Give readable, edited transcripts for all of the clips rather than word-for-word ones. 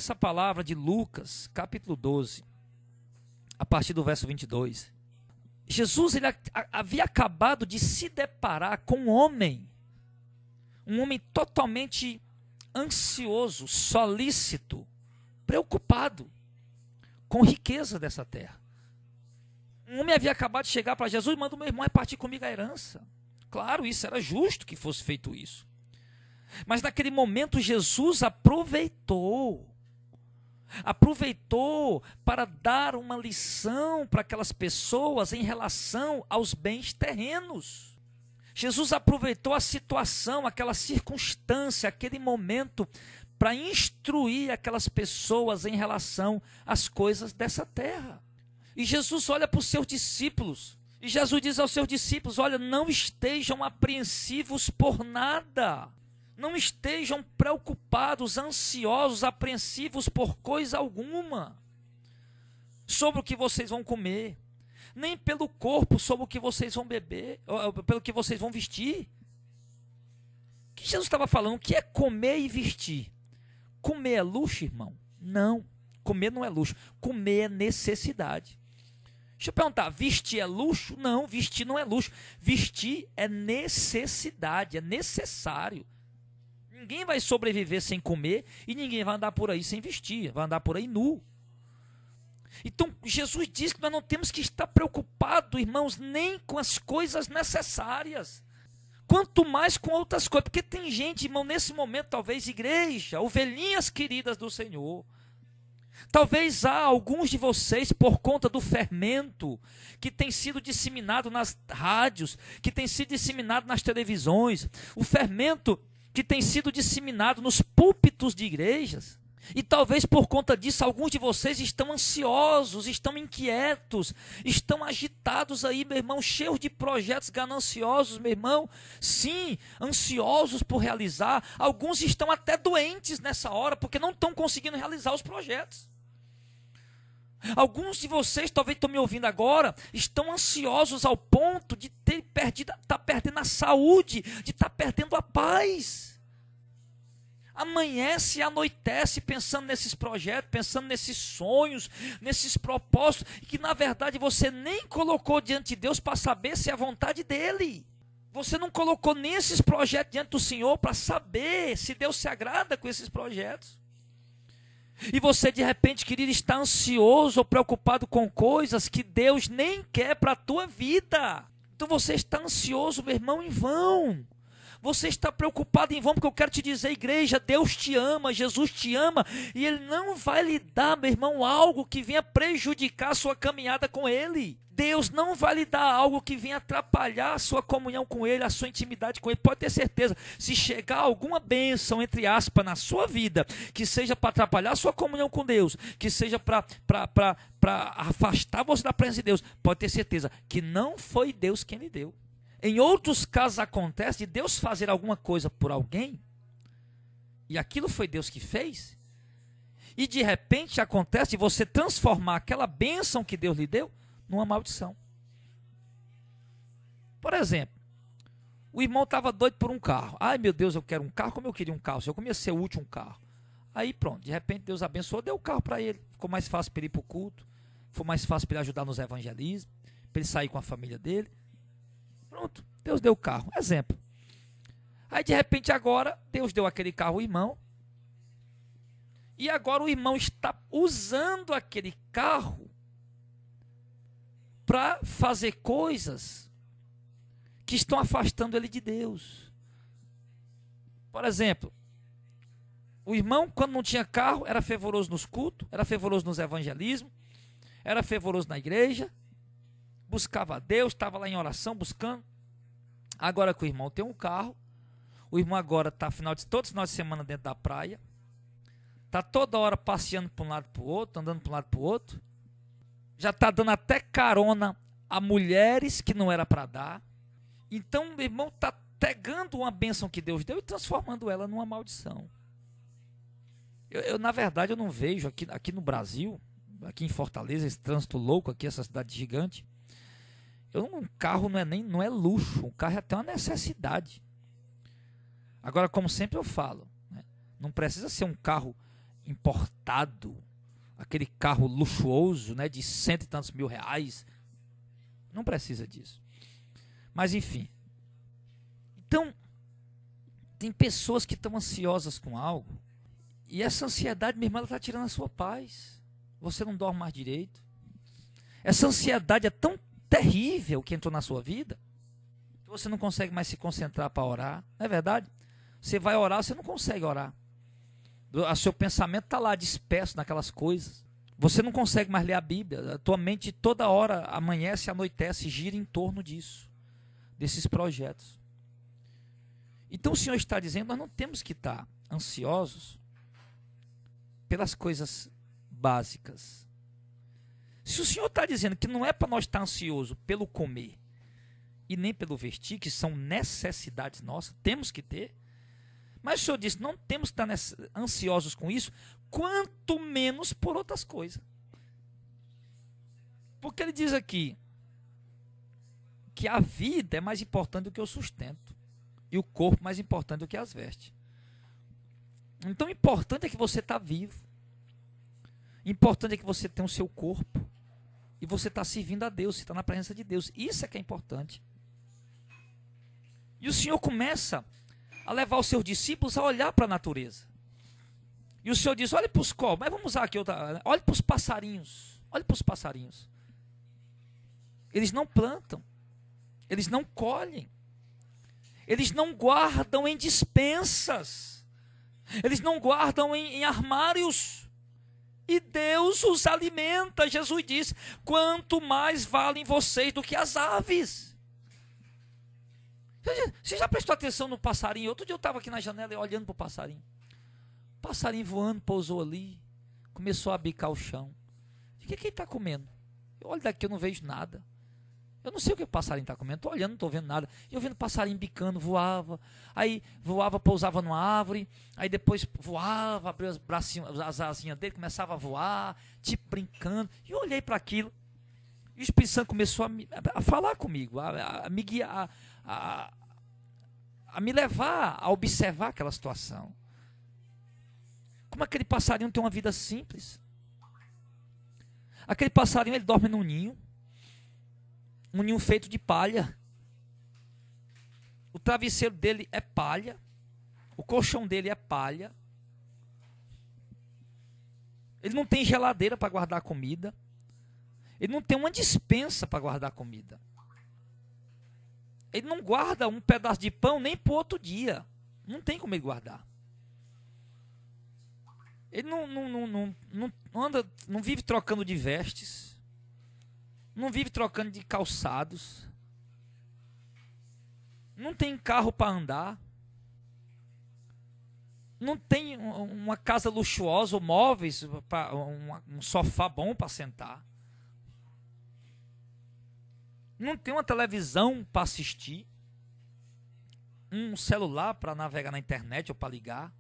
essa palavra de Lucas, capítulo 12, a partir do verso 22. Jesus ele havia acabado de se deparar com um homem totalmente ansioso, solícito, preocupado com riqueza dessa terra. Um homem havia acabado de chegar para Jesus e manda o meu irmão repartir comigo a herança. Claro, isso era justo que fosse feito isso. Mas naquele momento Jesus aproveitou para dar uma lição para aquelas pessoas em relação aos bens terrenos. Jesus aproveitou a situação, aquela circunstância, aquele momento para instruir aquelas pessoas em relação às coisas dessa terra. E Jesus olha para os seus discípulos, e Jesus diz aos seus discípulos: olha, não estejam apreensivos por nada. Não estejam preocupados, ansiosos, apreensivos por coisa alguma, sobre o que vocês vão comer, nem pelo corpo, sobre o que vocês vão beber, ou pelo que vocês vão vestir. O que Jesus estava falando? O que é comer e vestir? Comer é luxo, irmão? Não, comer não é luxo, comer é necessidade. Deixa eu perguntar, vestir é luxo? Não, vestir não é luxo, vestir é necessidade, é necessário. Ninguém vai sobreviver sem comer e ninguém vai andar por aí sem vestir, vai andar por aí nu. Então, Jesus diz que nós não temos que estar preocupados, irmãos, nem com as coisas necessárias, quanto mais com outras coisas. Porque tem gente, irmão, nesse momento, talvez igreja, ovelhinhas queridas do Senhor, talvez há alguns de vocês, por conta do fermento que tem sido disseminado nas rádios, que tem sido disseminado nas televisões, o fermento que tem sido disseminado nos púlpitos de igrejas, e talvez por conta disso alguns de vocês estão ansiosos, estão inquietos, estão agitados aí, meu irmão, cheios de projetos gananciosos, meu irmão, sim, ansiosos por realizar. Alguns estão até doentes nessa hora, porque não estão conseguindo realizar os projetos. Alguns de vocês, talvez estão me ouvindo agora, estão ansiosos ao ponto de estar perdendo a saúde, de estar perdendo a paz. Amanhece e anoitece pensando nesses projetos, pensando nesses sonhos, nesses propósitos, que na verdade você nem colocou diante de Deus para saber se é a vontade dele. Você não colocou nem esses projetos diante do Senhor para saber se Deus se agrada com esses projetos. E você de repente, querido, está ansioso ou preocupado com coisas que Deus nem quer para a tua vida. Então você está ansioso, meu irmão, em vão. Você está preocupado em vão, porque eu quero te dizer, igreja, Deus te ama, Jesus te ama, e Ele não vai lhe dar, meu irmão, algo que venha prejudicar a sua caminhada com Ele. Deus não vai lhe dar algo que venha atrapalhar a sua comunhão com Ele, a sua intimidade com Ele. Pode ter certeza, se chegar alguma bênção, entre aspas, na sua vida, que seja para atrapalhar a sua comunhão com Deus, que seja para afastar você da presença de Deus, pode ter certeza que não foi Deus quem lhe deu. Em outros casos acontece de Deus fazer alguma coisa por alguém, e aquilo foi Deus que fez, e de repente acontece de você transformar aquela bênção que Deus lhe deu numa maldição. Por exemplo, o irmão estava doido por um carro. Ai meu Deus, eu quero um carro, como eu queria um carro, eu comecei a ser útil um carro. Aí pronto, de repente Deus abençoou, deu o carro para ele, ficou mais fácil para ele ir para o culto, foi mais fácil para ele ajudar nos evangelismos, para ele sair com a família dele. Pronto, Deus deu o carro, exemplo. Aí de repente agora, Deus deu aquele carro ao irmão, e agora o irmão está usando aquele carro para fazer coisas que estão afastando ele de Deus. Por exemplo, o irmão, quando não tinha carro, era fervoroso nos cultos, era fervoroso nos evangelismos, era fervoroso na igreja, buscava a Deus, estava lá em oração, buscando. Agora que o irmão tem um carro, o irmão agora está todo final de semana dentro da praia, está toda hora passeando para um lado para o outro, andando para um lado para o outro, já está dando até carona a mulheres que não era para dar. Então, meu irmão, está pegando uma bênção que Deus deu e transformando ela numa maldição. Na verdade, eu não vejo aqui no Brasil, aqui em Fortaleza, esse trânsito louco aqui, essa cidade gigante, um carro não é luxo, um carro é até uma necessidade. Agora, como sempre eu falo, né, não precisa ser um carro importado, aquele carro luxuoso, né, de 100 e tantos mil reais. Não precisa disso. Mas enfim. Então, tem pessoas que estão ansiosas com algo, e essa ansiedade, minha irmã, ela está tirando a sua paz. Você não dorme mais direito. Essa ansiedade é tão terrível que entrou na sua vida, que você não consegue mais se concentrar para orar. Não é verdade? Você vai orar, você não consegue orar. O seu pensamento está lá disperso naquelas coisas. Você não consegue mais ler a Bíblia. A tua mente toda hora amanhece, anoitece, gira em torno disso, desses projetos. Então o Senhor está dizendo, nós não temos que estar ansiosos pelas coisas básicas. Se o Senhor está dizendo que não é para nós estar ansioso pelo comer e nem pelo vestir, que são necessidades nossas, temos que ter. Mas o Senhor disse, não temos que estar ansiosos com isso, quanto menos por outras coisas. Porque ele diz aqui que a vida é mais importante do que o sustento, e o corpo mais importante do que as vestes. Então o importante é que você está vivo. O importante é que você tem o seu corpo. E você está servindo a Deus, você está na presença de Deus. Isso é que é importante. E o Senhor começa a levar os seus discípulos a olhar para a natureza. E o Senhor diz, olhe para os corvos, mas vamos usar aqui outra, olhe para os passarinhos. Olhe para os passarinhos. Eles não plantam. Eles não colhem. Eles não guardam em despensas. Eles não guardam em armários. E Deus os alimenta. Jesus diz, quanto mais valem vocês do que as aves. Você já prestou atenção no passarinho? Outro dia eu estava aqui na janela olhando para o passarinho. O passarinho voando, pousou ali. Começou a bicar o chão. O que ele está comendo? Eu olho daqui, eu não vejo nada. Eu não sei o que o passarinho está comendo, estou olhando, não estou vendo nada. E eu vendo o passarinho bicando, voava. Aí voava, pousava numa árvore. Aí depois voava, abria os bracinhos, as asinhas dele, começava a voar, tipo brincando. E eu olhei para aquilo. E o Espírito Santo começou a falar comigo, a me guiar, a me levar a observar aquela situação. Como aquele passarinho tem uma vida simples. Aquele passarinho, ele dorme num ninho. Um ninho feito de palha. O travesseiro dele é palha. O colchão dele é palha. Ele não tem geladeira para guardar comida. Ele não tem uma despensa para guardar comida. Ele não guarda um pedaço de pão nem para o outro dia. Não tem como ele guardar. Ele não anda, não vive trocando de vestes. Não vive trocando de calçados. Não tem carro para andar. Não tem uma casa luxuosa ou móveis, um sofá bom para sentar. Não tem uma televisão para assistir. Um celular para navegar na internet ou para ligar.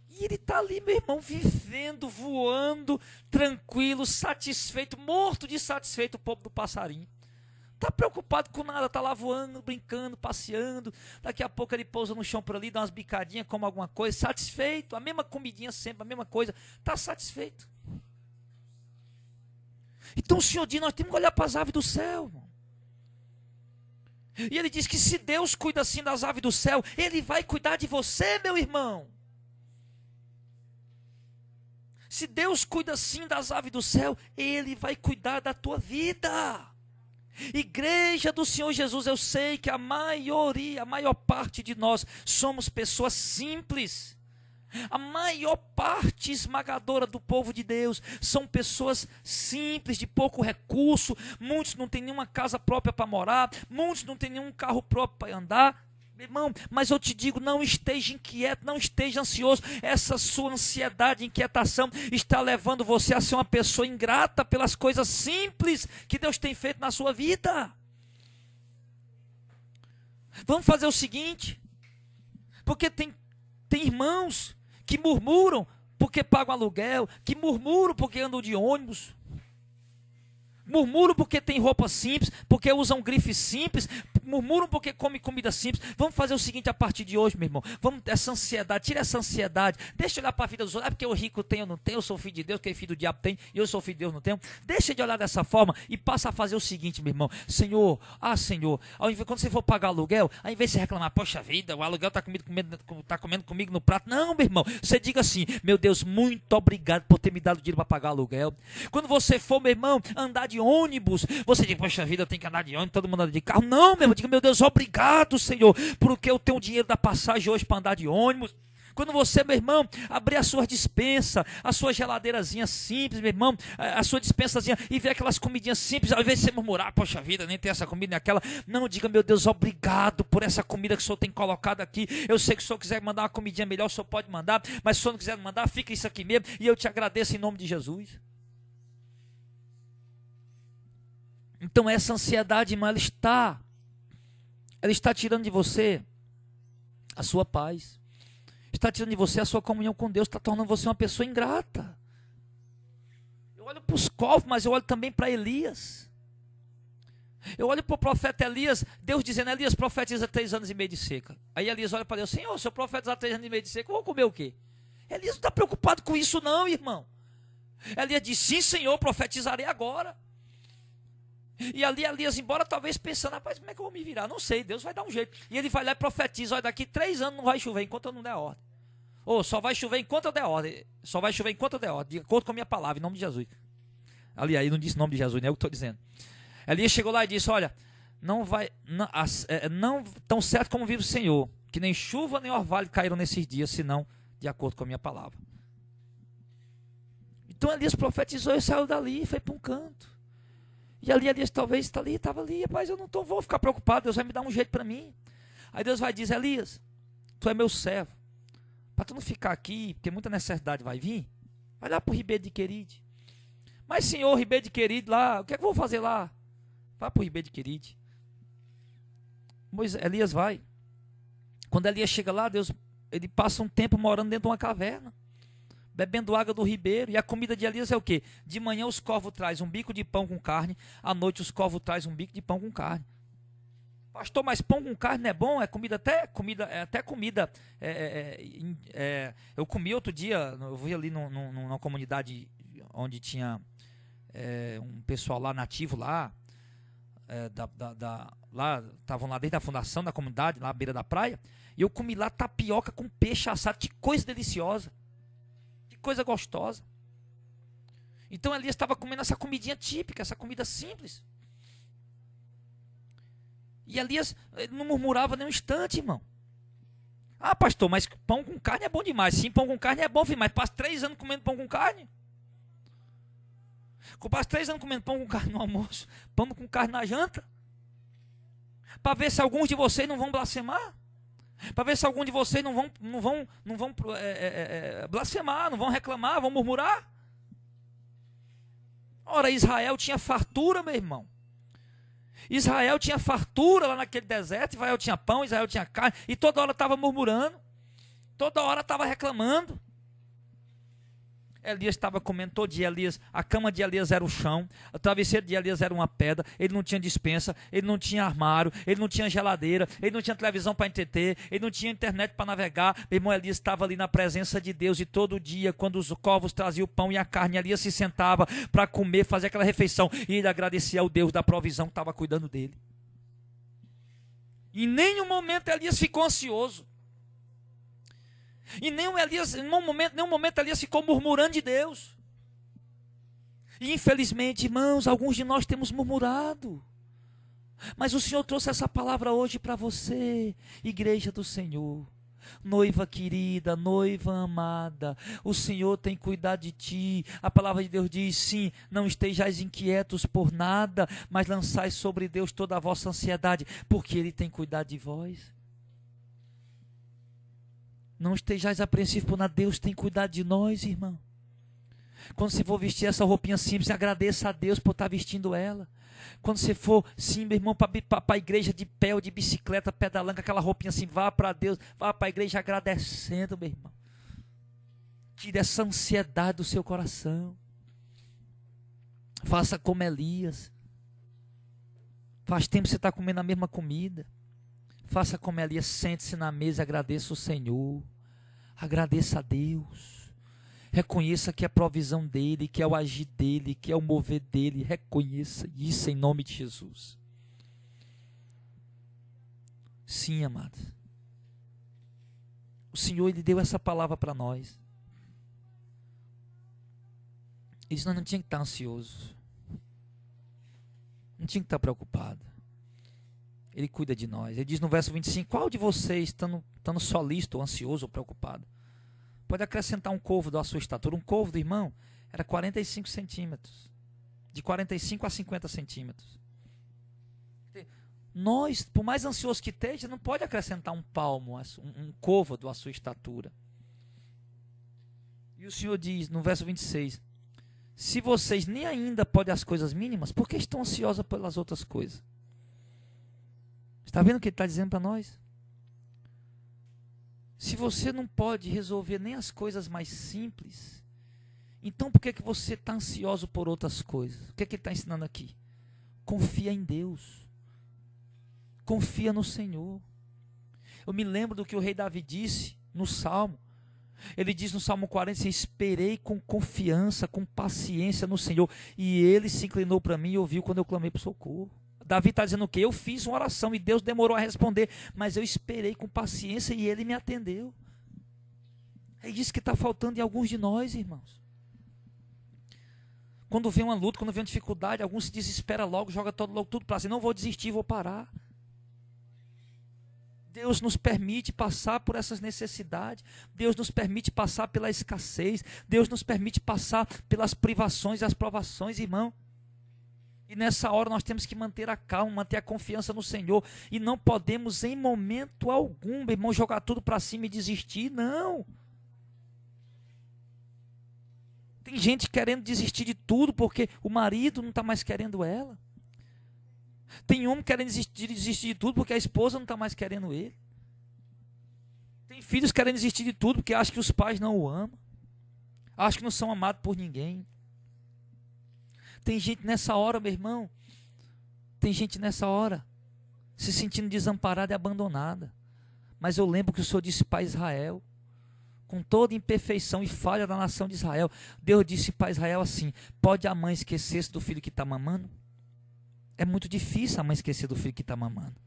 E ele está ali, meu irmão, vivendo, voando, tranquilo, satisfeito, morto de satisfeito, o povo do passarinho. Está preocupado com nada, está lá voando, brincando, passeando. Daqui a pouco ele pousa no chão por ali, dá umas bicadinhas, come alguma coisa, satisfeito. A mesma comidinha sempre, a mesma coisa. Está satisfeito. Então o Senhor diz, nós temos que olhar para as aves do céu, irmão. E ele diz que se Deus cuida assim das aves do céu, Ele vai cuidar de você, meu irmão. Se Deus cuida assim das aves do céu, Ele vai cuidar da tua vida. Igreja do Senhor Jesus, eu sei que a maior parte de nós somos pessoas simples. A maior parte esmagadora do povo de Deus são pessoas simples, de pouco recurso. Muitos não têm nenhuma casa própria para morar, muitos não têm nenhum carro próprio para andar. Irmão, mas eu te digo, não esteja inquieto, não esteja ansioso. Essa sua ansiedade, inquietação está levando você a ser uma pessoa ingrata pelas coisas simples que Deus tem feito na sua vida. Vamos fazer o seguinte, porque tem irmãos que murmuram porque pagam aluguel, que murmuram porque andam de ônibus, murmuram porque tem roupa simples, porque usam grife simples, murmuram porque come comida simples. Vamos fazer o seguinte a partir de hoje, meu irmão. Vamos, essa ansiedade, tira essa ansiedade. Deixa eu olhar para a vida dos outros. É porque o rico tem ou não tem, eu sou filho de Deus, quem é filho do diabo tem, e eu sou filho de Deus não tenho. Deixa de olhar dessa forma e passa a fazer o seguinte, meu irmão. Senhor, Senhor, quando você for pagar aluguel, ao invés de você reclamar, poxa vida, o aluguel está comendo comigo no prato. Não, meu irmão, você diga assim, meu Deus, muito obrigado por ter me dado dinheiro para pagar aluguel. Quando você for, meu irmão, andar de ônibus, você diz, poxa vida, eu tenho que andar de ônibus, todo mundo anda de carro. Não, meu irmão, diga, meu Deus, obrigado, Senhor, porque eu tenho dinheiro da passagem hoje para andar de ônibus. Quando você, meu irmão, abrir a sua despensa, a sua geladeirazinha simples, meu irmão, a sua dispensazinha, e ver aquelas comidinhas simples, ao invés de você murmurar, poxa vida, nem tem essa comida nem aquela, não, diga, meu Deus, obrigado por essa comida que o Senhor tem colocado aqui. Eu sei que se o Senhor quiser mandar uma comidinha melhor, o Senhor pode mandar, mas se o Senhor não quiser mandar, fica isso aqui mesmo, e eu te agradeço em nome de Jesus. Então essa ansiedade, irmão, ela está tirando de você a sua paz. Está tirando de você a sua comunhão com Deus, está tornando você uma pessoa ingrata. Eu olho para os covos, mas eu olho também para Elias. Eu olho para o profeta Elias, Deus dizendo, Elias, profetiza 3 anos e meio de seca. Aí Elias olha para Deus, Senhor, se eu profetizar 3 anos e meio de seca, eu vou comer o quê? Elias não está preocupado com isso não, irmão. Elias diz, sim, Senhor, profetizarei agora. E ali Elias, embora talvez pensando, rapaz, como é que eu vou me virar? Não sei, Deus vai dar um jeito. E ele vai lá e profetiza, olha, daqui 3 anos não vai chover enquanto eu não der ordem. Ou só vai chover enquanto eu der ordem. Só vai chover enquanto eu der ordem, de acordo com a minha palavra, em nome de Jesus. Ali, aí não disse nome de Jesus, não é o que estou dizendo. Elias chegou lá e disse, olha, não tão certo como vive o Senhor, que nem chuva nem orvalho caíram nesses dias, senão de acordo com a minha palavra. Então Elias profetizou e saiu dali e foi para um canto. E ali Elias talvez estava ali, rapaz, eu não vou ficar preocupado, Deus vai me dar um jeito para mim. Aí Deus vai dizer, Elias, tu é meu servo, para tu não ficar aqui, porque muita necessidade vai vir, vai lá para o Ribeiro de Queride. Mas Senhor, Ribeiro de Queride lá, o que é que eu vou fazer lá? Vai para o Ribeiro de Queride. Elias vai. Quando Elias chega lá, ele passa um tempo morando dentro de uma caverna, bebendo água do ribeiro, e a comida de Elias é o quê? De manhã os corvos trazem um bico de pão com carne, à noite os corvos trazem um bico de pão com carne. Pastor, mas pão com carne não é bom? É comida. Eu comi outro dia, eu vi ali numa comunidade onde tinha um pessoal lá nativo lá, lá estavam lá desde a fundação da comunidade, lá à beira da praia, e eu comi lá tapioca com peixe assado, que coisa deliciosa. Coisa gostosa. Então Elias estava comendo essa comidinha típica, essa comida simples. E Elias não murmurava nem um instante, irmão. Ah, pastor, mas pão com carne é bom demais. Sim, pão com carne é bom, filho, mas passa 3 anos comendo pão com carne. Passa 3 anos comendo pão com carne no almoço, pão com carne na janta, para ver se alguns de vocês não vão blasfemar. Para ver se algum de vocês não vão blasfemar, não vão reclamar, vão murmurar. Ora, Israel tinha fartura, meu irmão. Israel tinha fartura lá naquele deserto, Israel tinha pão, Israel tinha carne, e toda hora estava murmurando, toda hora estava reclamando. Elias estava comendo todo dia, a cama de Elias era o chão, o travesseiro de Elias era uma pedra, ele não tinha despensa, ele não tinha armário, ele não tinha geladeira, ele não tinha televisão para entreter, ele não tinha internet para navegar. Meu irmão, Elias estava ali na presença de Deus, e todo dia, quando os corvos traziam o pão e a carne, Elias se sentava para comer, fazer aquela refeição, e ele agradecia ao Deus da provisão que estava cuidando dele. Em nenhum momento Elias ficou ansioso. E nenhum momento Elias ficou murmurando de Deus. E infelizmente, irmãos, alguns de nós temos murmurado. Mas o Senhor trouxe essa palavra hoje para você, igreja do Senhor. Noiva querida, noiva amada, o Senhor tem cuidado de ti. A palavra de Deus diz, sim, não estejais inquietos por nada, mas lançai sobre Deus toda a vossa ansiedade, porque Ele tem cuidado de vós. Não estejais apreensivos por nada, Deus tem cuidado de nós, irmão. Quando você for vestir essa roupinha simples, agradeça a Deus por estar vestindo ela. Quando você for, sim, meu irmão, para a igreja de pé ou de bicicleta, pedalando, aquela roupinha assim, vá para Deus, vá para a igreja agradecendo, meu irmão. Tire essa ansiedade do seu coração. Faça como Elias. Faz tempo que você está comendo a mesma comida. Faça como Elias, sente-se na mesa e agradeça o Senhor. Agradeça a Deus. Reconheça que é a provisão dEle, que é o agir dEle, que é o mover dEle. Reconheça isso em nome de Jesus. Sim, amados. O Senhor, Ele deu essa palavra para nós. Ele disse, nós não tínhamos que estar ansiosos. Não tinha que estar preocupado. Ele cuida de nós. Ele diz no verso 25, qual de vocês, estando solícito, ou ansioso, ou preocupado, pode acrescentar um côvado à sua estatura? Um côvado, irmão, era 45 centímetros. De 45 a 50 centímetros. Nós, por mais ansioso que esteja, não pode acrescentar um palmo, um côvado à sua estatura. E o Senhor diz no verso 26, se vocês nem ainda podem as coisas mínimas, por que estão ansiosos pelas outras coisas? Está vendo o que ele está dizendo para nós? Se você não pode resolver nem as coisas mais simples, então por que você está ansioso por outras coisas? O que ele está ensinando aqui? Confia em Deus. Confia no Senhor. Eu me lembro do que o rei Davi disse no Salmo. Ele diz no Salmo 40, esperei com confiança, com paciência no Senhor, e Ele se inclinou para mim e ouviu quando eu clamei por socorro. Davi está dizendo o quê? Eu fiz uma oração e Deus demorou a responder, mas eu esperei com paciência e Ele me atendeu. É isso que está faltando em alguns de nós, irmãos. Quando vem uma luta, quando vem uma dificuldade, alguns se desespera logo, joga tudo para si, não vou desistir, vou parar. Deus nos permite passar por essas necessidades, Deus nos permite passar pela escassez, Deus nos permite passar pelas privações e as provações, irmão. E nessa hora nós temos que manter a calma, manter a confiança no Senhor, e não podemos em momento algum, meu irmão, jogar tudo para cima e desistir, não. Tem gente querendo desistir de tudo porque o marido não está mais querendo ela. Tem homem querendo desistir de tudo porque a esposa não está mais querendo ele. Tem filhos querendo desistir de tudo porque acham que os pais não o amam. Acham que não são amados por ninguém. Tem gente nessa hora, meu irmão. Tem gente nessa hora se sentindo desamparada e abandonada. Mas eu lembro que o Senhor disse para Israel, com toda imperfeição e falha da nação de Israel, Deus disse para Israel assim, pode a mãe esquecer-se do filho que está mamando? É muito difícil a mãe esquecer do filho que está mamando.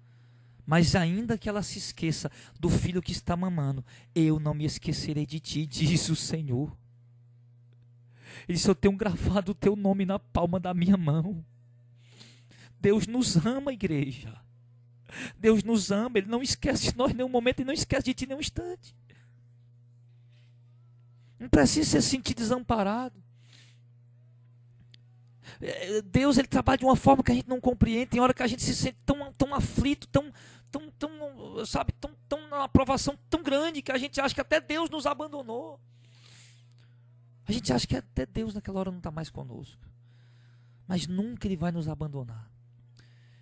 Mas ainda que ela se esqueça do filho que está mamando, eu não me esquecerei de ti, diz o Senhor. Ele disse, eu tenho gravado o teu nome na palma da minha mão. Deus nos ama, igreja. Deus nos ama, Ele não esquece de nós em nenhum momento, Ele não esquece de ti em nenhum instante. Não precisa se sentir desamparado. Deus, Ele trabalha de uma forma que a gente não compreende. Tem hora que a gente se sente tão aflito, tão numa provação tão grande que a gente acha que até Deus nos abandonou. A gente acha que até Deus naquela hora não está mais conosco. Mas nunca Ele vai nos abandonar.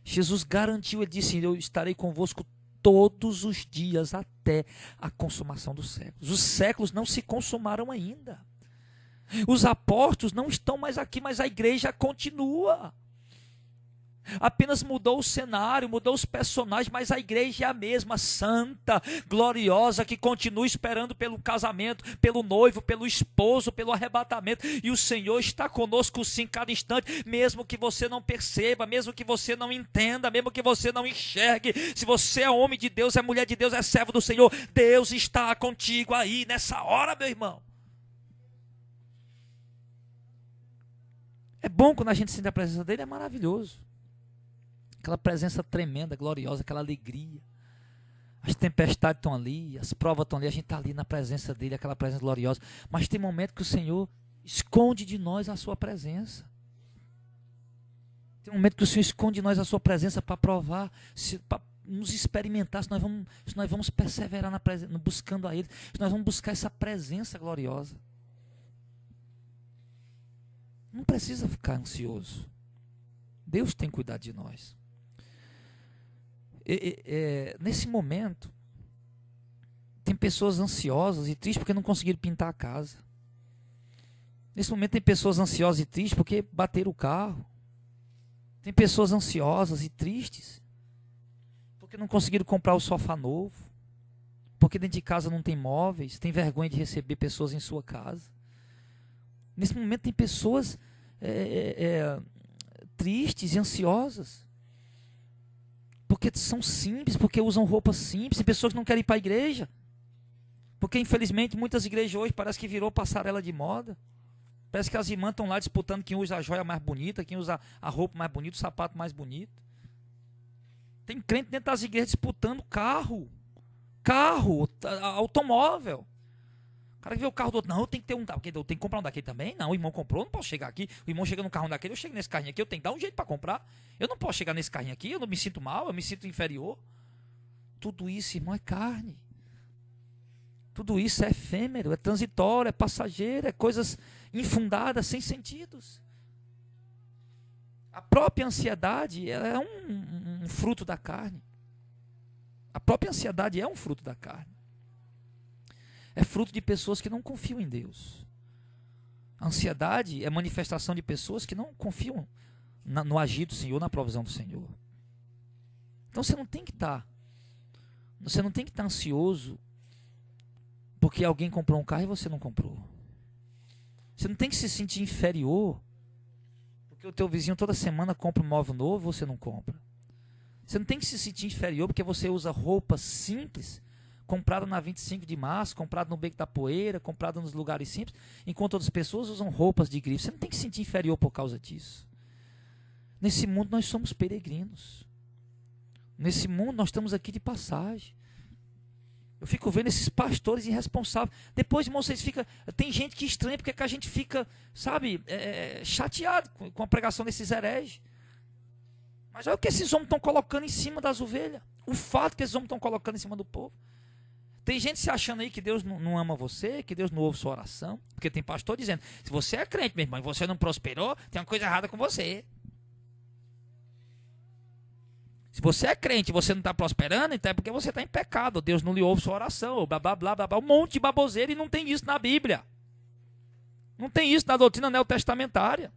Jesus garantiu, Ele disse, eu estarei convosco todos os dias até a consumação dos séculos. Os séculos não se consumaram ainda. Os apóstolos não estão mais aqui, mas a igreja continua. Apenas mudou o cenário, mudou os personagens, mas a igreja é a mesma, santa, gloriosa, que continua esperando pelo casamento, pelo noivo, pelo esposo, pelo arrebatamento. E o Senhor está conosco sim, cada instante, mesmo que você não perceba, mesmo que você não entenda, mesmo que você não enxergue. Se você é homem de Deus, é mulher de Deus, é servo do Senhor, Deus está contigo aí nessa hora, meu irmão. É bom quando a gente sente a presença dele, é maravilhoso. Aquela presença tremenda, gloriosa, aquela alegria. As tempestades estão ali, as provas estão ali, a gente está ali na presença dele, aquela presença gloriosa. Mas tem momento que o Senhor esconde de nós a sua presença. Tem momento que o Senhor esconde de nós a sua presença para provar, para nos experimentar, se nós vamos perseverar na presença, buscando a Ele, se nós vamos buscar essa presença gloriosa. Não precisa ficar ansioso. Deus tem cuidado de nós. Nesse momento, tem pessoas ansiosas e tristes porque não conseguiram pintar a casa. Nesse momento tem pessoas ansiosas e tristes porque bateram o carro. Tem pessoas ansiosas e tristes, porque não conseguiram comprar o sofá novo, porque dentro de casa não tem móveis, tem vergonha de receber pessoas em sua casa. Nesse momento tem pessoas tristes e ansiosas, porque são simples, porque usam roupas simples, tem pessoas que não querem ir para a igreja, porque infelizmente muitas igrejas hoje parece que virou passarela de moda. Parece que as irmãs estão lá disputando quem usa a joia mais bonita, quem usa a roupa mais bonita, o sapato mais bonito. Tem crente dentro das igrejas disputando carro, automóvel. O cara que vê o carro do outro, não, eu tenho que ter um, eu tenho que comprar um daquele também. Não, o irmão comprou, eu não posso chegar aqui. O irmão chega no carro daquele, eu chego nesse carrinho aqui, eu tenho que dar um jeito para comprar. Eu não posso chegar nesse carrinho aqui, eu não me sinto mal, eu me sinto inferior. Tudo isso, irmão, é carne. Tudo isso é efêmero, é transitório, é passageiro, é coisas infundadas, sem sentidos. A própria ansiedade ela é um fruto da carne. A própria ansiedade é um fruto da carne. É fruto de pessoas que não confiam em Deus. A ansiedade é manifestação de pessoas que não confiam no agir do Senhor, na provisão do Senhor. Então você não tem que estar ansioso porque alguém comprou um carro e você não comprou. Você não tem que se sentir inferior porque o teu vizinho toda semana compra um móvel novo e você não compra. Você não tem que se sentir inferior porque você usa roupas simples, comprada na 25 de março, comprada no Beco da Poeira, comprada nos lugares simples, enquanto outras pessoas usam roupas de grife. Você não tem que se sentir inferior por causa disso. Nesse mundo nós somos peregrinos. Nesse mundo nós estamos aqui de passagem. Eu fico vendo esses pastores irresponsáveis. Depois, irmão, tem gente que estranha porque que a gente fica, sabe, chateado com a pregação desses hereges. Mas olha o que esses homens estão colocando em cima das ovelhas. O fato que esses homens estão colocando em cima do povo. Tem gente se achando aí que Deus não ama você, que Deus não ouve sua oração. Porque tem pastor dizendo, se você é crente, meu irmão, e você não prosperou, tem uma coisa errada com você. Se você é crente e você não está prosperando, então é porque você está em pecado. Deus não lhe ouve sua oração. Blá, blá, blá, blá, blá, um monte de baboseira e não tem isso na Bíblia. Não tem isso na doutrina neotestamentária.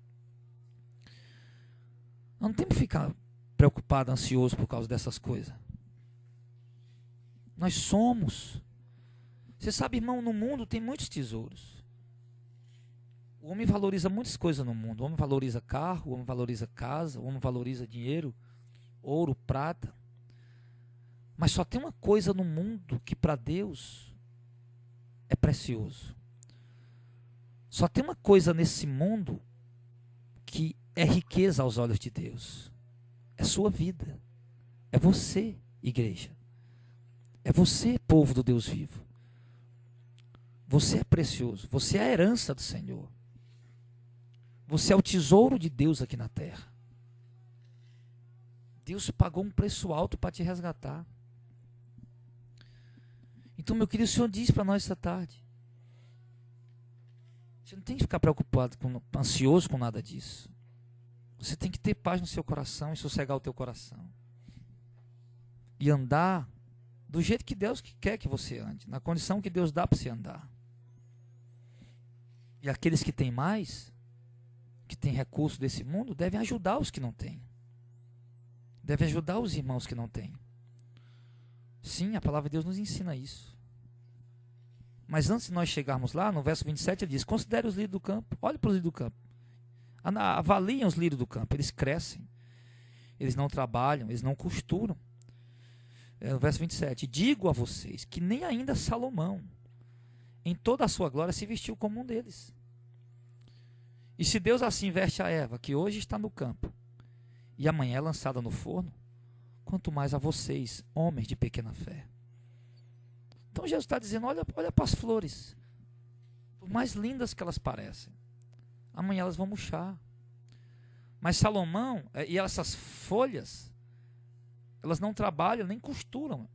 Não temos que ficar preocupado, ansioso por causa dessas coisas. Nós somos. Você sabe, irmão, no mundo tem muitos tesouros. O homem valoriza muitas coisas no mundo. O homem valoriza carro, o homem valoriza casa, o homem valoriza dinheiro, ouro, prata. Mas só tem uma coisa no mundo que para Deus é precioso. Só tem uma coisa nesse mundo que é riqueza aos olhos de Deus. É sua vida. É você, igreja. É você, povo do Deus vivo. Você é precioso. Você é a herança do Senhor. Você é o tesouro de Deus aqui na terra. Deus pagou um preço alto para te resgatar. Então, meu querido, o Senhor diz para nós essa tarde. Você não tem que ficar preocupado, ansioso com nada disso. Você tem que ter paz no seu coração e sossegar o teu coração. E andar do jeito que Deus quer que você ande, na condição que Deus dá para você andar. E aqueles que têm mais, que têm recursos desse mundo, devem ajudar os que não têm. Devem ajudar os irmãos que não têm. Sim, a palavra de Deus nos ensina isso. Mas antes de nós chegarmos lá, no verso 27 ele diz, considere os lírios do campo. Olhe para os lírios do campo. Avaliem os lírios do campo. Eles crescem. Eles não trabalham. Eles não costuram. No verso 27. Digo a vocês que nem ainda Salomão, em toda a sua glória, se vestiu como um deles. E se Deus assim veste a Eva, que hoje está no campo, e amanhã é lançada no forno, quanto mais a vocês, homens de pequena fé. Então Jesus está dizendo, olha para as flores, por mais lindas que elas parecem, amanhã elas vão murchar. Mas Salomão, e essas folhas, elas não trabalham nem costuram.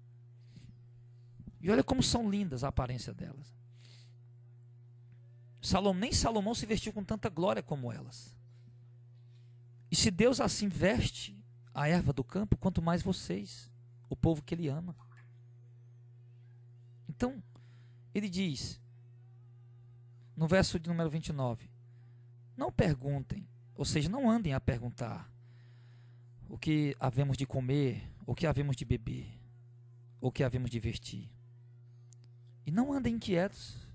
E olha como são lindas a aparência delas. Nem Salomão se vestiu com tanta glória como elas. E se Deus assim veste a erva do campo, quanto mais vocês, o povo que Ele ama. Então, ele diz, no verso de número 29, não perguntem, ou seja, não andem a perguntar, o que havemos de comer, o que havemos de beber, o que havemos de vestir. E não andem inquietos.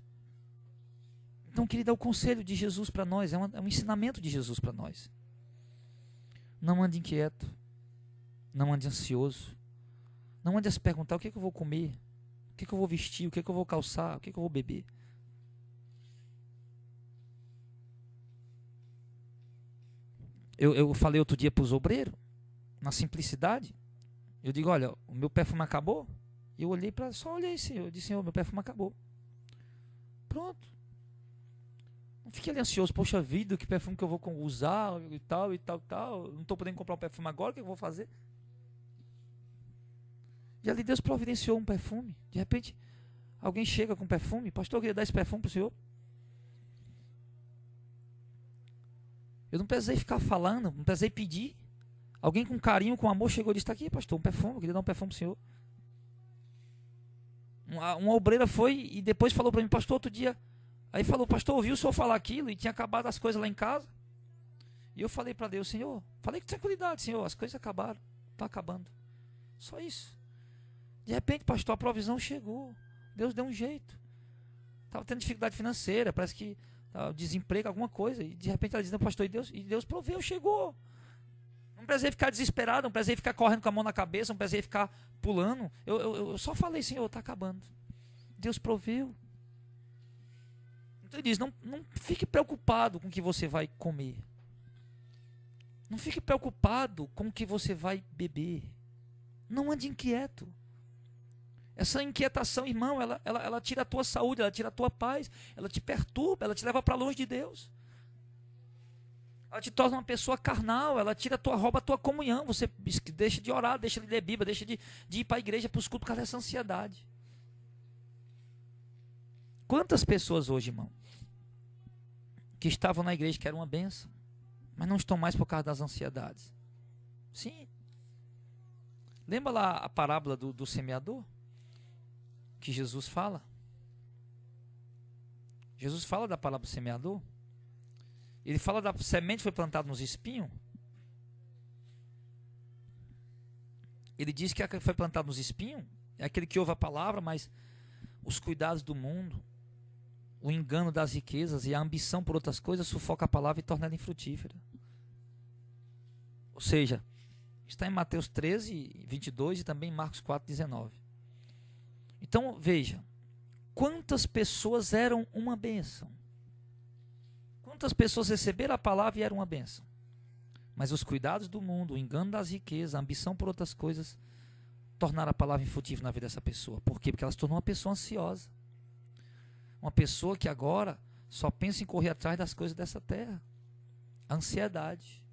Então, querido, é o conselho de Jesus para nós, é um ensinamento de Jesus para nós. Não ande inquieto, não ande ansioso, não ande a se perguntar o que, é que eu vou comer, o que, é que eu vou vestir, o que, é que eu vou calçar, o que, é que eu vou beber. Eu falei outro dia para os obreiros, na simplicidade, eu digo, olha, o meu perfume acabou. Eu olhei só olhei, Senhor, eu disse, Senhor, meu perfume acabou. Pronto. Não fique ali ansioso, poxa vida, que perfume que eu vou usar e tal, e tal, tal. Não estou podendo comprar um perfume agora, o que eu vou fazer? E ali Deus providenciou um perfume. De repente, alguém chega com perfume, pastor, eu queria dar esse perfume para o senhor. Eu não precisei ficar falando, não precisei pedir. Alguém com carinho, com amor, chegou e disse, está aqui, pastor, um perfume, eu queria dar um perfume para o senhor. Uma obreira foi e depois falou para mim, pastor, outro dia, aí falou, pastor, ouviu o senhor falar aquilo e tinha acabado as coisas lá em casa. E eu falei para Deus, Senhor, falei com tranquilidade, Senhor, as coisas acabaram, está acabando. Só isso. De repente, pastor, a provisão chegou. Deus deu um jeito. Estava tendo dificuldade financeira, parece que desemprego, alguma coisa. E de repente ela dizendo, pastor, e Deus proveu, chegou. Não precisei ficar desesperado, não precisei ficar correndo com a mão na cabeça, não precisei ficar pulando. Eu só falei, Senhor, está acabando. Deus proveu. Então ele diz, não fique preocupado com o que você vai comer. Não fique preocupado com o que você vai beber. Não ande inquieto. Essa inquietação, irmão, ela tira a tua saúde, ela tira a tua paz, ela te perturba, ela te leva para longe de Deus. Ela te torna uma pessoa carnal, ela rouba a tua comunhão, você deixa de orar, deixa de ler Bíblia, deixa de ir para a igreja, para os cultos, por causa dessa ansiedade. Quantas pessoas hoje, irmão, que estavam na igreja, que era uma bênção, mas não estão mais por causa das ansiedades? Sim. Lembra lá a parábola do semeador? Que Jesus fala? Jesus fala da parábola do semeador? Ele fala da semente que foi plantada nos espinhos? Ele diz que aquele que foi plantado nos espinhos é aquele que ouve a palavra, mas os cuidados do mundo, o engano das riquezas e a ambição por outras coisas sufoca a palavra e torna ela infrutífera. Ou seja, está em Mateus 13, 22 e também em Marcos 4, 19. Então, veja, quantas pessoas eram uma bênção? Quantas pessoas receberam a palavra e eram uma bênção? Mas os cuidados do mundo, o engano das riquezas, a ambição por outras coisas, tornaram a palavra infrutífera na vida dessa pessoa. Por quê? Porque ela se tornou uma pessoa ansiosa. Uma pessoa que agora só pensa em correr atrás das coisas dessa terra. Ansiedade.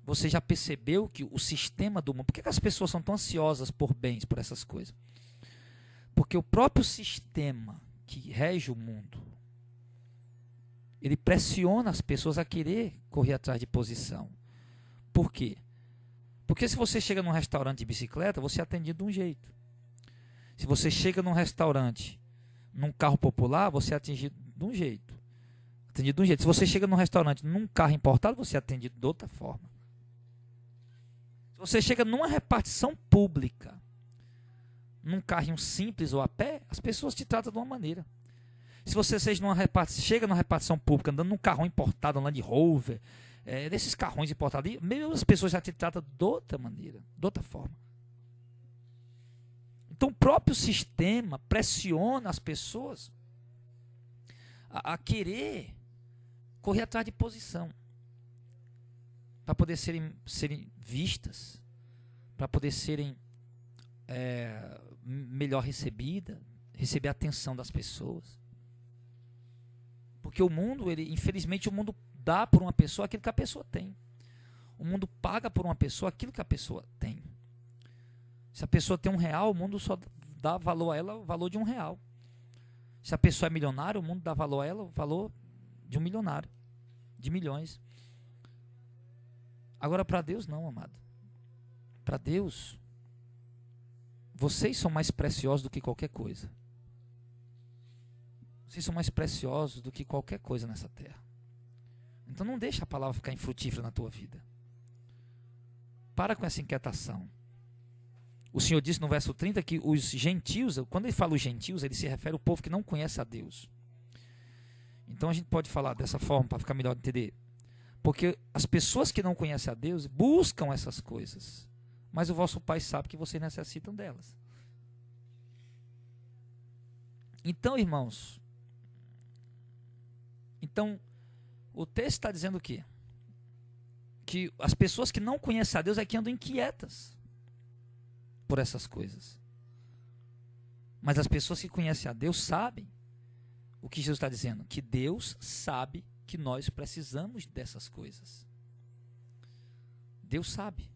Você já percebeu que o sistema do mundo... Por que as pessoas são tão ansiosas por bens, por essas coisas? Porque o próprio sistema que rege o mundo, ele pressiona as pessoas a querer correr atrás de posição. Por quê? Porque se você chega num restaurante de bicicleta, você é atendido de um jeito. Se você chega num restaurante, num carro popular, você é atendido de um jeito. Atendido de um jeito. Se você chega num restaurante, num carro importado, você é atendido de outra forma. Se você chega numa repartição pública, num carrinho simples ou a pé, as pessoas te tratam de uma maneira. Se você chega numa repartição pública, andando num carrão importado, um Land Rover, desses carrões importados, mesmo as pessoas já te tratam de outra maneira, de outra forma. Então o próprio sistema pressiona as pessoas a querer correr atrás de posição, para poder serem vistas, para poder serem melhor receber a atenção das pessoas. Porque o mundo, infelizmente, o mundo dá por uma pessoa aquilo que a pessoa tem. O mundo paga por uma pessoa aquilo que a pessoa tem. Se a pessoa tem R$1, o mundo só dá valor a ela o valor de R$1. Se a pessoa é milionária, o mundo dá valor a ela o valor de um milionário, de milhões. Agora, para Deus, não, amado. Para Deus, vocês são mais preciosos do que qualquer coisa. Vocês são mais preciosos do que qualquer coisa nessa terra. Então não deixa a palavra ficar infrutífera na tua vida. Para com essa inquietação. O Senhor disse no verso 30 que os gentios, quando ele fala os gentios, ele se refere ao povo que não conhece a Deus. Então a gente pode falar dessa forma para ficar melhor de entender. Porque as pessoas que não conhecem a Deus buscam essas coisas. Mas o vosso Pai sabe que vocês necessitam delas. Então, irmãos, o texto está dizendo o quê? Que as pessoas que não conhecem a Deus é que andam inquietas por essas coisas. Mas as pessoas que conhecem a Deus sabem o que Jesus está dizendo, que Deus sabe que nós precisamos dessas coisas. Deus sabe.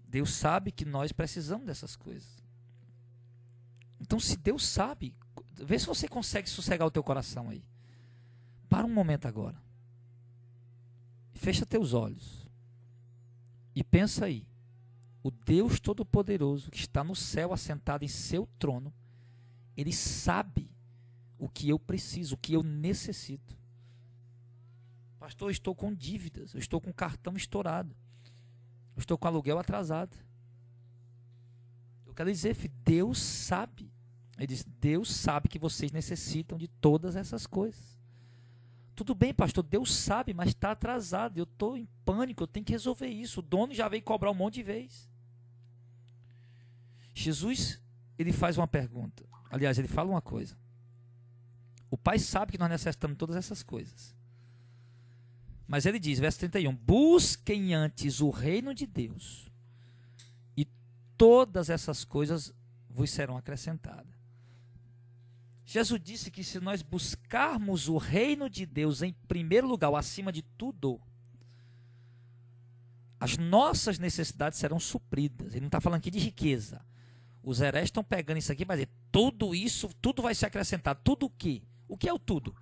Deus sabe que nós precisamos dessas coisas. Então, se Deus sabe, vê se você consegue sossegar o teu coração aí. Para um momento agora. Fecha teus olhos. E pensa aí. O Deus Todo-Poderoso que está no céu assentado em seu trono, Ele sabe o que eu preciso, o que eu necessito. Pastor, eu estou com dívidas, eu estou com cartão estourado, eu estou com aluguel atrasado. Eu quero dizer, filho, Deus sabe. Ele diz, Deus sabe que vocês necessitam de todas essas coisas. Tudo bem, pastor, Deus sabe, mas está atrasado, eu estou em pânico, eu tenho que resolver isso. O dono já veio cobrar um monte de vez. Jesus, ele faz uma pergunta. Aliás, ele fala uma coisa. O Pai sabe que nós necessitamos de todas essas coisas. Mas ele diz, verso 31, busquem antes o reino de Deus, e todas essas coisas vos serão acrescentadas. Jesus disse que se nós buscarmos o reino de Deus em primeiro lugar, acima de tudo, as nossas necessidades serão supridas. Ele não está falando aqui de riqueza. Os hereges estão pegando isso aqui, mas tudo isso, tudo vai ser acrescentado. Tudo o quê? O que é o tudo?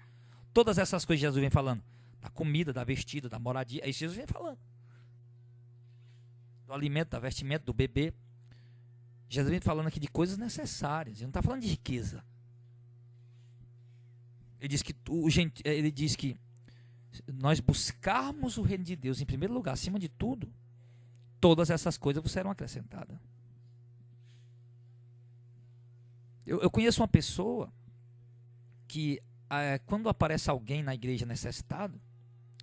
Todas essas coisas que Jesus vem falando. Da comida, da vestida, da moradia. É isso que Jesus vem falando. Do alimento, da vestimenta, do bebê. Jesus vem falando aqui de coisas necessárias. Ele não está falando de riqueza. Ele diz que nós buscarmos o reino de Deus em primeiro lugar, acima de tudo, todas essas coisas vos serão acrescentadas. Eu conheço uma pessoa que quando aparece alguém na igreja necessitado,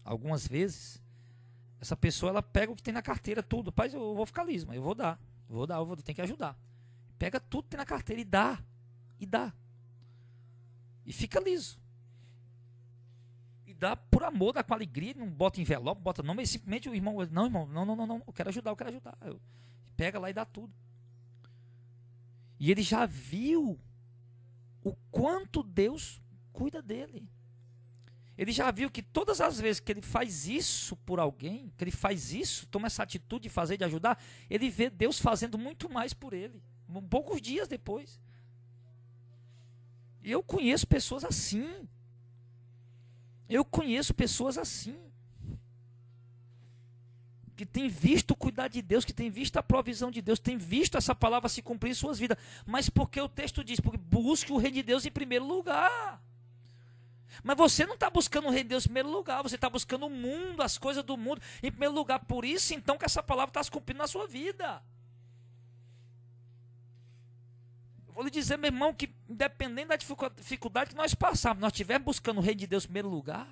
algumas vezes, essa pessoa ela pega o que tem na carteira, tudo. Pai, eu vou ficar liso, mas eu vou dar, tenho que ajudar. Pega tudo que tem na carteira e dá. E fica liso. E dá por amor, dá com alegria, não bota envelope, não bota nome, simplesmente o irmão, não, eu quero ajudar. Pega lá e dá tudo. E ele já viu o quanto Deus cuida dele. Ele já viu que todas as vezes que ele faz isso por alguém, que ele faz isso, toma essa atitude de fazer, de ajudar, ele vê Deus fazendo muito mais por ele, poucos dias depois. E eu conheço pessoas assim. Que tem visto o cuidar de Deus, que tem visto a provisão de Deus, tem visto essa palavra se cumprir em suas vidas. Mas porque o texto diz, porque busque o reino de Deus em primeiro lugar. Mas você não está buscando o reino de Deus em primeiro lugar, você está buscando o mundo, as coisas do mundo em primeiro lugar. Por isso, então, que essa palavra está se cumprindo na sua vida. Eu vou lhe dizer, meu irmão, que independente da dificuldade que nós passarmos, nós estivermos buscando o reino de Deus em primeiro lugar,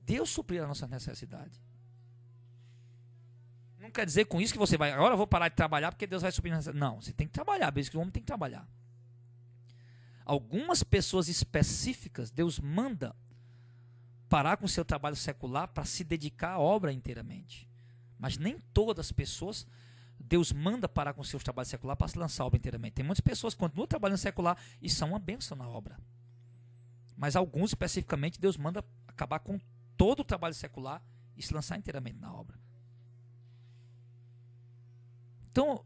Deus suprirá a nossa necessidade. Não quer dizer com isso que você vai, agora eu vou parar de trabalhar porque Deus vai suprir a necessidade. Não, você tem que trabalhar, por isso que o homem tem que trabalhar. Algumas pessoas específicas, Deus manda parar com o seu trabalho secular para se dedicar à obra inteiramente. Mas nem todas as pessoas Deus manda parar com o seu trabalho secular para se lançar a obra inteiramente. Tem muitas pessoas que continuam trabalhando secular e são uma bênção na obra. Mas alguns especificamente Deus manda acabar com todo o trabalho secular e se lançar inteiramente na obra. Então,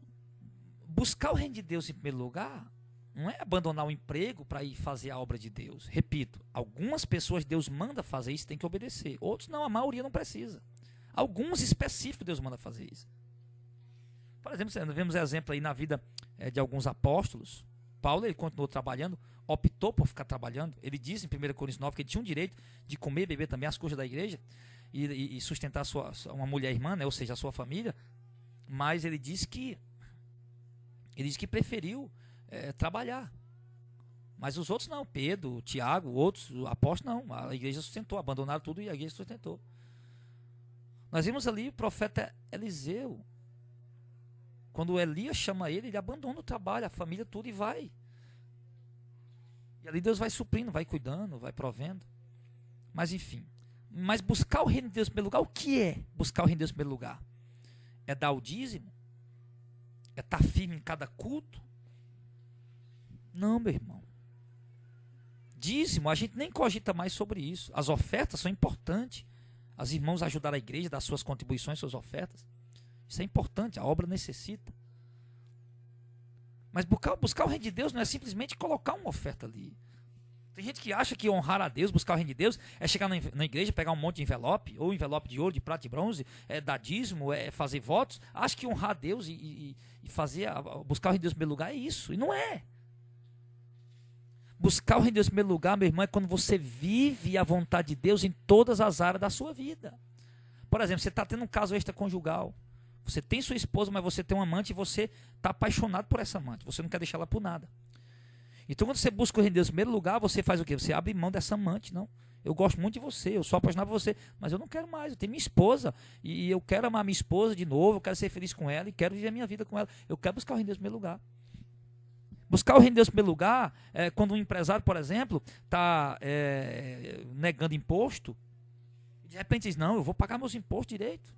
buscar o reino de Deus em primeiro lugar não é abandonar o emprego para ir fazer a obra de Deus. Repito, algumas pessoas Deus manda fazer isso, tem que obedecer. Outros não, a maioria não precisa. Alguns específicos Deus manda fazer isso. Por exemplo, nós vemos exemplo aí na vida de alguns apóstolos. Paulo, ele continuou trabalhando, optou por ficar trabalhando. Ele diz em 1 Coríntios 9 que ele tinha um direito de comer e beber também as coisas da igreja. e sustentar uma mulher irmã, né? Ou seja, a sua família. Mas ele disse que preferiu trabalhar. Mas os outros não, Pedro, Tiago, outros, apóstolos não. A igreja sustentou, abandonaram tudo e a igreja sustentou. Nós vimos ali o profeta Eliseu. Quando Elias chama ele abandona o trabalho, a família, tudo e vai. E ali Deus vai suprindo, vai cuidando, vai provendo. Mas enfim. Mas buscar o reino de Deus em primeiro lugar, o que é buscar o reino de Deus em primeiro lugar? É dar o dízimo? É estar firme em cada culto? Não, meu irmão. Dízimo, a gente nem cogita mais sobre isso. As ofertas são importantes. Os irmãos ajudaram a igreja, dar suas contribuições, suas ofertas. Isso é importante, a obra necessita. Mas buscar o reino de Deus não é simplesmente colocar uma oferta ali. Tem gente que acha que honrar a Deus, buscar o reino de Deus, é chegar na igreja, pegar um monte de envelope, ou envelope de ouro, de prata e bronze, dar dízimo, fazer votos. Acha que honrar a Deus e buscar o reino de Deus em primeiro lugar é isso. E não é. Buscar o reino de Deus em primeiro lugar, meu irmão, é quando você vive a vontade de Deus em todas as áreas da sua vida. Por exemplo, você está tendo um caso extraconjugal. Você tem sua esposa, mas você tem um amante e você está apaixonado por essa amante. Você não quer deixar ela por nada. Então, quando você busca o reino de Deus em primeiro lugar, você faz o quê? Você abre mão dessa amante. Não, eu gosto muito de você, eu sou apaixonado por você, mas eu não quero mais. Eu tenho minha esposa e eu quero amar minha esposa de novo, eu quero ser feliz com ela e quero viver a minha vida com ela. Eu quero buscar o reino de Deus em primeiro lugar. Buscar o reino de Deus em primeiro lugar é quando um empresário, por exemplo, está negando imposto, e de repente diz, não, eu vou pagar meus impostos direito.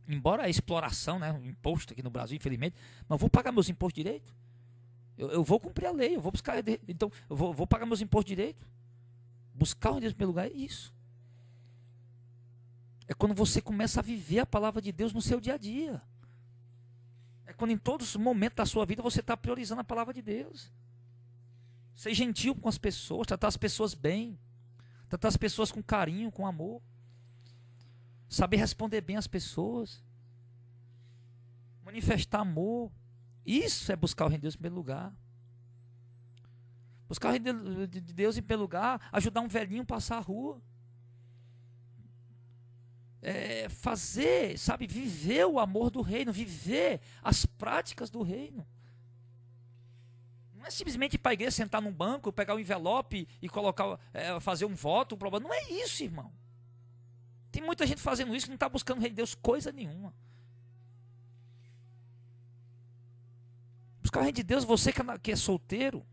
Embora a exploração, né, o imposto aqui no Brasil, infelizmente, mas eu vou pagar meus impostos direito. Eu vou cumprir a lei, eu vou buscar, então eu vou pagar meus impostos direito. Buscar o reino de Deus em primeiro lugar é isso. É quando você começa a viver a palavra de Deus no seu dia a dia. É quando em todos os momentos da sua vida você está priorizando a palavra de Deus. Ser gentil com as pessoas, tratar as pessoas bem, tratar as pessoas com carinho, com amor. Saber responder bem às pessoas. Manifestar amor. Isso é buscar o reino de Deus em primeiro lugar. Buscar o reino de Deus em primeiro lugar, ajudar um velhinho a passar a rua. Fazer, sabe, viver o amor do reino, viver as práticas do reino. Não é simplesmente ir para a igreja, sentar num banco, pegar um envelope e colocar, fazer um voto, um problema. Não é isso, irmão. Tem muita gente fazendo isso que não está buscando o reino de Deus coisa nenhuma. Buscar o reino de Deus, você que é solteiro,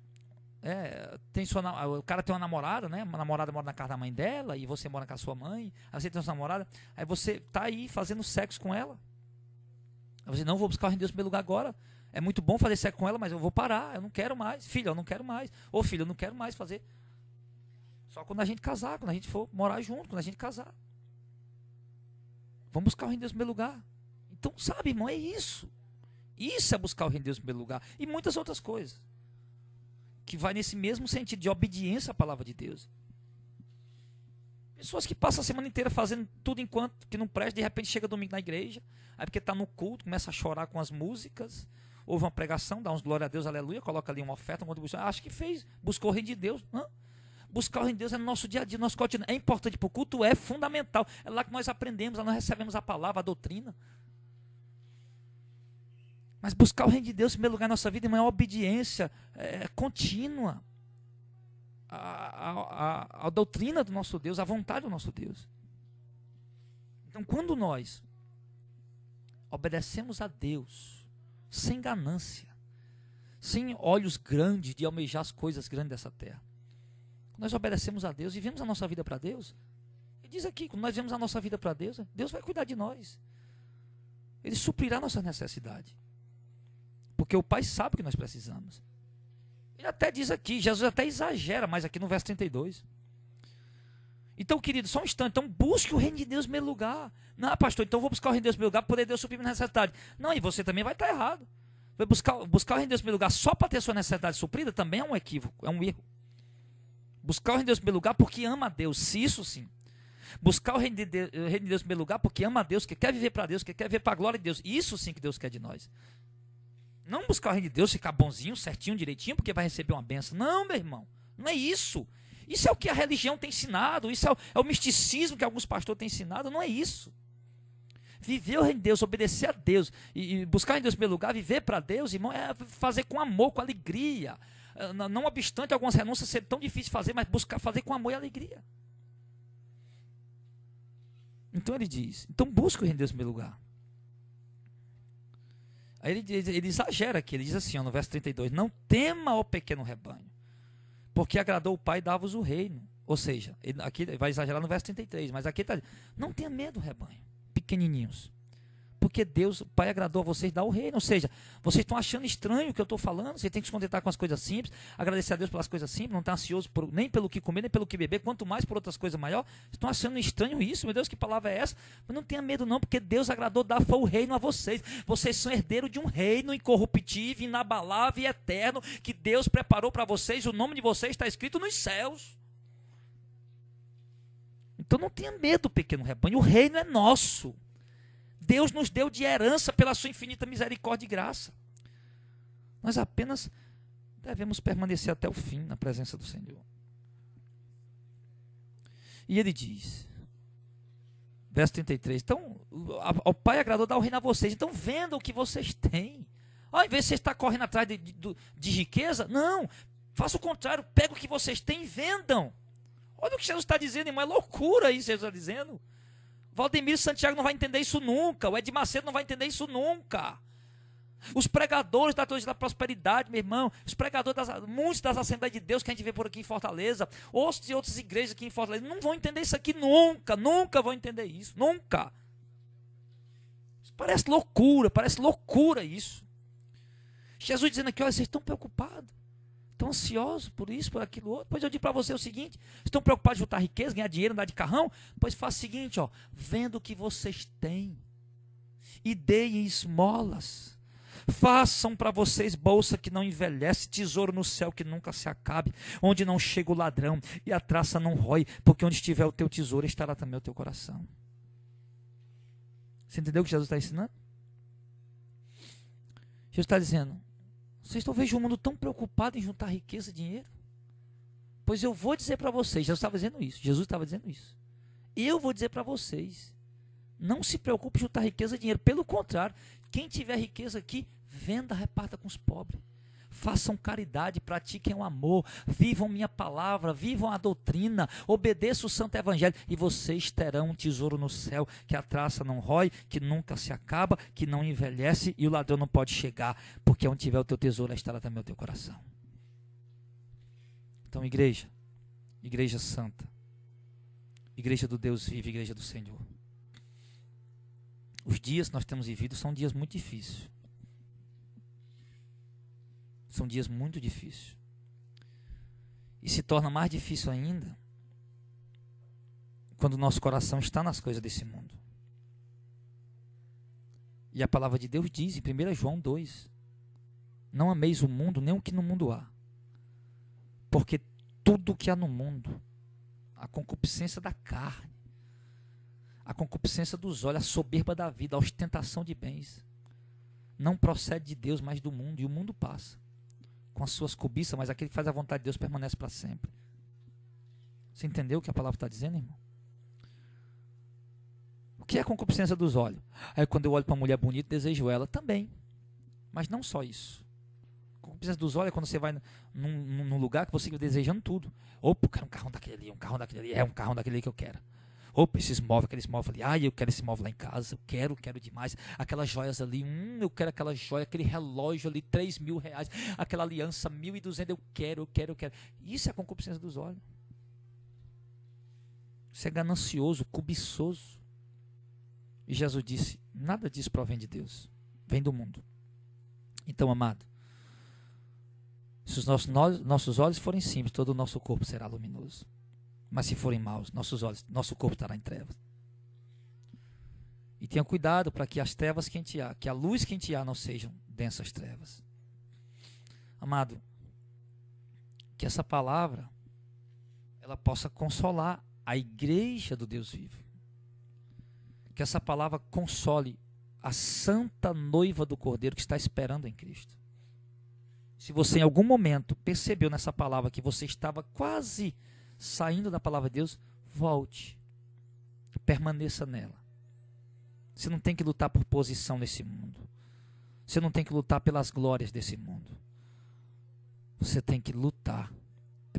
o cara tem uma namorada, né? Uma namorada mora na casa da mãe dela e você mora com a sua mãe, aí você tem sua namorada, aí você está aí fazendo sexo com ela. Aí você, não, vou buscar o reino de Deus em primeiro lugar agora. É muito bom fazer sexo com ela, mas eu vou parar, eu não quero mais. Filho, eu não quero mais. Ô filho, eu não quero mais fazer. Só quando a gente casar, quando a gente for morar junto, quando a gente casar. Vamos buscar o reino de Deus em primeiro lugar. Então, sabe, irmão, é isso. Isso é buscar o reino de Deus em primeiro lugar. E muitas outras coisas. Que vai nesse mesmo sentido de obediência à palavra de Deus. Pessoas que passam a semana inteira fazendo tudo enquanto que não presta, de repente chega domingo na igreja, aí porque está no culto, começa a chorar com as músicas, ouve uma pregação, dá uns glória a Deus, aleluia, coloca ali uma oferta, uma contribuição, acho que fez, buscou o reino de Deus. Não. Buscar o reino de Deus é no nosso dia a dia, no nosso cotidiano. É importante, porque o culto é fundamental. É lá que nós aprendemos, lá nós recebemos a palavra, a doutrina. Mas buscar o reino de Deus em primeiro lugar na nossa vida, irmão, é uma obediência contínua à doutrina do nosso Deus, à vontade do nosso Deus. Então, quando nós obedecemos a Deus, sem ganância, sem olhos grandes de almejar as coisas grandes dessa terra, nós obedecemos a Deus e vivemos a nossa vida para Deus. Ele diz aqui, quando nós vivemos a nossa vida para Deus, Deus vai cuidar de nós. Ele suprirá nossa necessidade. Porque o Pai sabe o que nós precisamos. Ele até diz aqui, Jesus até exagera mais aqui no verso 32. Então, querido, só um instante. Então, busque o reino de Deus em primeiro lugar. Não, pastor, então eu vou buscar o reino de Deus em primeiro lugar para poder Deus suprir minha necessidade. Não, e você também vai estar errado. Vai buscar o reino de Deus em primeiro lugar só para ter sua necessidade suprida também é um equívoco, é um erro. Buscar o reino de Deus em primeiro lugar porque ama a Deus, isso sim. Buscar o reino de Deus em primeiro lugar porque ama a Deus, que quer viver para Deus, que quer viver para a glória de Deus. Isso sim que Deus quer de nós. Não buscar o reino de Deus, ficar bonzinho, certinho, direitinho, porque vai receber uma bênção. Não, meu irmão, não é isso. Isso é o que a religião tem ensinado, isso é o misticismo que alguns pastores têm ensinado, não é isso. Viver o reino de Deus, obedecer a Deus e buscar em Deus em primeiro lugar, viver para Deus, irmão, é fazer com amor, com alegria. Não obstante algumas renúncias ser tão difíceis de fazer, mas buscar fazer com amor e alegria. Então ele diz, então busca o reino de Deus em primeiro lugar. Aí ele exagera aqui, ele diz assim, ó, no verso 32, não tema, ó pequeno rebanho, porque agradou o Pai dar-vos o reino. Ou seja, aqui ele vai exagerar no verso 33, mas aqui está dizendo, não tenha medo, rebanho, pequenininhos, porque Deus, o Pai agradou a vocês dar o reino. Ou seja, vocês estão achando estranho o que eu estou falando, você tem que se contentar com as coisas simples, agradecer a Deus pelas coisas simples, não estar ansioso nem pelo que comer, nem pelo que beber, quanto mais por outras coisas maiores. Estão achando estranho isso, meu Deus, que palavra é essa? Mas não tenha medo não, porque Deus agradou dar o reino a vocês. Vocês são herdeiros de um reino incorruptível, inabalável e eterno, que Deus preparou para vocês, o nome de vocês está escrito nos céus. Então não tenha medo, pequeno rebanho, o reino é nosso. Deus nos deu de herança pela sua infinita misericórdia e graça. Nós apenas devemos permanecer até o fim na presença do Senhor. E ele diz, verso 33, então, o Pai agradou dar o reino a vocês, então vendam o que vocês têm. Ao invés de você estar correndo atrás de riqueza, não, faça o contrário, pega o que vocês têm e vendam. Olha o que Jesus está dizendo, irmão, é loucura isso que Jesus está dizendo. Valdemiro Santiago não vai entender isso nunca. O Ed Macedo não vai entender isso nunca. Os pregadores da teologia da prosperidade, meu irmão, os pregadores, muitos das Assembleias de Deus que a gente vê por aqui em Fortaleza, ou de outras igrejas aqui em Fortaleza, não vão entender isso aqui nunca, nunca vão entender isso, nunca. Parece loucura isso. Jesus dizendo aqui, olha, vocês estão preocupados, estão ansiosos por isso, por aquilo outro. Pois eu digo para você o seguinte, estão preocupados em juntar riqueza, ganhar dinheiro, andar de carrão? Pois faça o seguinte, ó, venda o que vocês têm e deem esmolas. Façam para vocês bolsa que não envelhece, tesouro no céu que nunca se acabe, onde não chega o ladrão e a traça não rói, porque onde estiver o teu tesouro estará também o teu coração. Você entendeu o que Jesus está ensinando? Jesus está dizendo, vocês estão vendo o mundo tão preocupado em juntar riqueza e dinheiro? Pois eu vou dizer para vocês, Jesus estava dizendo isso. Eu vou dizer para vocês, não se preocupe em juntar riqueza e dinheiro. Pelo contrário, quem tiver riqueza aqui, venda, reparta com os pobres. Façam caridade, pratiquem o amor, vivam minha palavra, vivam a doutrina, obedeçam o santo evangelho e vocês terão um tesouro no céu que a traça não rói, que nunca se acaba, que não envelhece e o ladrão não pode chegar, porque onde tiver o teu tesouro estará também o teu coração. Então, igreja santa, igreja do Deus vivo, igreja do Senhor. Os dias que nós temos vivido são dias muito difíceis. São dias muito difíceis. E se torna mais difícil ainda quando o nosso coração está nas coisas desse mundo. E a palavra de Deus diz em 1 João 2, não ameis o mundo, nem o que no mundo há. Porque tudo que há no mundo, a concupiscência da carne, a concupiscência dos olhos, a soberba da vida, a ostentação de bens, não procede de Deus, mas do mundo, e o mundo passa com as suas cobiças, mas aquele que faz a vontade de Deus permanece para sempre. Você entendeu o que a palavra está dizendo, irmão? O que é a concupiscência dos olhos? Aí quando eu olho para uma mulher bonita, desejo ela também. Mas não só isso. A concupiscência dos olhos é quando você vai num lugar que você fica desejando tudo. Opa, eu quero um carrão daquele ali, um carrão daquele ali, é um carrão daquele ali que eu quero. Opa, esses móveis, aqueles móveis ali, eu quero esse móvel lá em casa, eu quero demais, aquelas joias ali, eu quero aquela joia, aquele relógio ali, 3.000 reais, aquela aliança, 1.200, eu quero. Isso é a concupiscência dos olhos. Isso é ganancioso, cobiçoso. E Jesus disse, nada disso provém de Deus, vem do mundo. Então, amado, se os nossos olhos forem simples, todo o nosso corpo será luminoso. Mas se forem maus, nosso corpo estará em trevas. E tenha cuidado para que as trevas que a luz que em ti há não sejam densas trevas. Amado, que essa palavra ela possa consolar a igreja do Deus vivo. Que essa palavra console a santa noiva do Cordeiro que está esperando em Cristo. Se você em algum momento percebeu nessa palavra que você estava quase saindo da palavra de Deus, volte. Permaneça nela. Você não tem que lutar por posição nesse mundo. Você não tem que lutar pelas glórias desse mundo. Você tem que lutar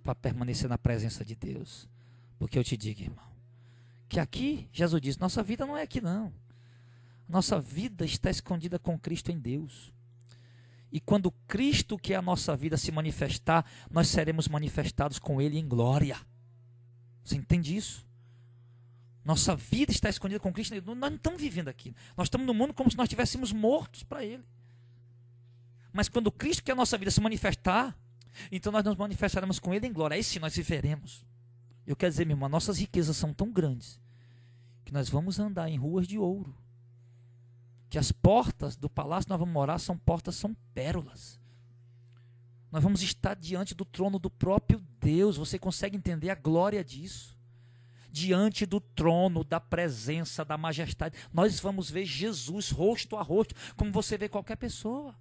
para permanecer na presença de Deus. Porque eu te digo, irmão, que aqui, Jesus diz, nossa vida não é aqui não. Nossa vida está escondida com Cristo em Deus. E quando Cristo, que é a nossa vida, se manifestar, nós seremos manifestados com Ele em glória. Você entende isso? Nossa vida está escondida com Cristo. Nós não estamos vivendo aqui. Nós estamos no mundo como se nós estivéssemos mortos para Ele. Mas quando Cristo, que é a nossa vida, se manifestar, então nós nos manifestaremos com Ele em glória. Aí sim nós viveremos. Eu quero dizer, meu irmão, nossas riquezas são tão grandes que nós vamos andar em ruas de ouro. Que as portas do palácio que nós vamos morar são pérolas. Nós vamos estar diante do trono do próprio Deus. Você consegue entender a glória disso? Diante do trono, da presença, da majestade. Nós vamos ver Jesus rosto a rosto, como você vê qualquer pessoa.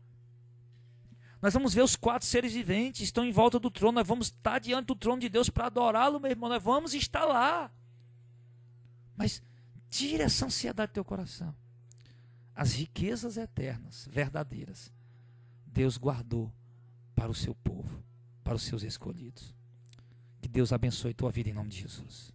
Nós vamos ver os 4 seres viventes, estão em volta do trono. Nós vamos estar diante do trono de Deus para adorá-lo, meu irmão. Nós vamos estar lá. Mas tire essa ansiedade do teu coração. As riquezas eternas, verdadeiras, Deus guardou para o seu povo, para os seus escolhidos. Que Deus abençoe tua vida em nome de Jesus.